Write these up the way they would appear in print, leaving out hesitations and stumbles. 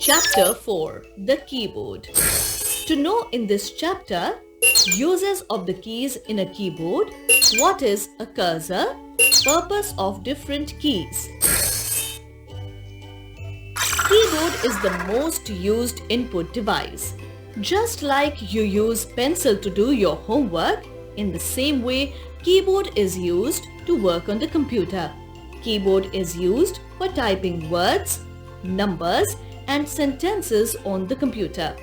Chapter 4. The Keyboard. To know in this chapter, uses of the keys in a keyboard, what is a cursor, purpose of different keys. Keyboard is the most used input device. Just like you use pencil to do your homework, in the same way, keyboard is used to work on the computer. Keyboard is used for typing words, numbers, and sentences on the computer.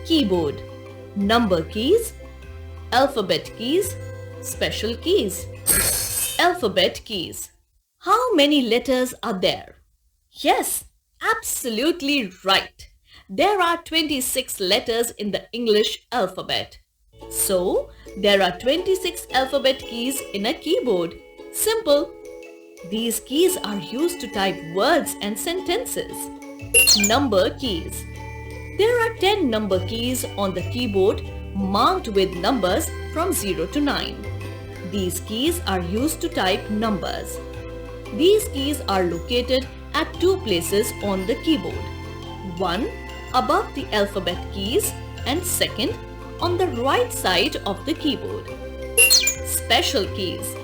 Keyboard: number keys, alphabet keys, special keys. Alphabet keys. How many letters are there? Yes, absolutely right. There are 26 letters in the English alphabet. So, there are 26 alphabet keys in a keyboard. Simple. These keys are used to type words and sentences. Number keys. There are 10 number keys on the keyboard marked with numbers from 0 to 9. These keys are used to type numbers. These keys are located at two places on the keyboard. One, above the alphabet keys, and second, on the right side of the keyboard. Special keys.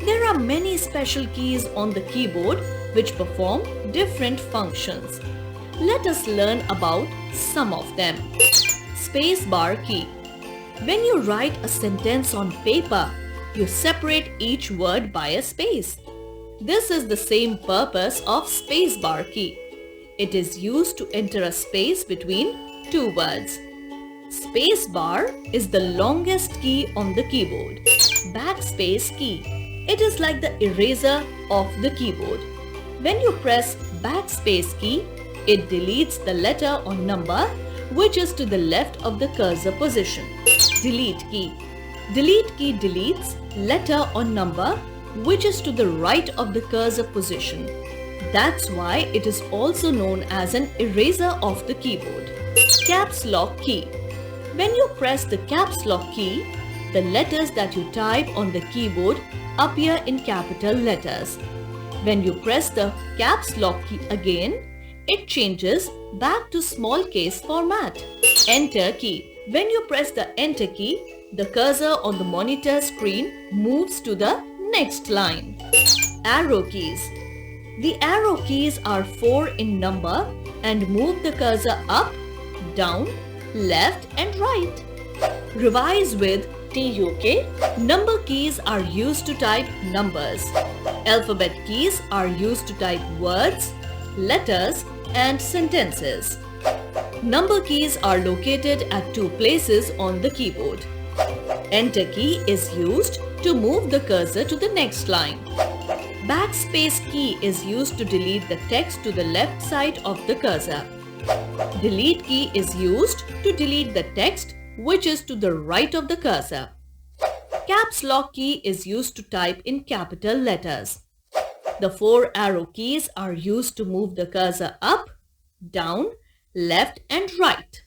There are many special keys on the keyboard which perform different functions. Let us learn about some of them. Spacebar key. When you write a sentence on paper, you separate each word by a space. This is the same purpose of spacebar key. It is used to enter a space between two words. Spacebar is the longest key on the keyboard. Backspace key. It is like the eraser of the keyboard. When you press backspace key, it deletes the letter or number which is to the left of the cursor position. Delete key. Delete key deletes letter or number which is to the right of the cursor position. That's why it is also known as an eraser of the keyboard. Caps lock key. When you press the caps lock key, the letters that you type on the keyboard appear in capital letters. When you press the caps lock key again, it changes back to small case format. Enter key. When you press the enter key, the cursor on the monitor screen moves to the next line. Arrow keys. The arrow keys are 4 in number and move the cursor up, down, left and right. Revise with TUK. Number keys are used to type numbers. Alphabet keys are used to type words, letters and sentences. Number keys are located at two places on the keyboard. Enter key is used to move the cursor to the next line. Backspace key is used to delete the text to the left side of the cursor. Delete key is used to delete the text which is to the right of the cursor. Caps lock key is used to type in capital letters. The 4 arrow keys are used to move the cursor up, down, left and right.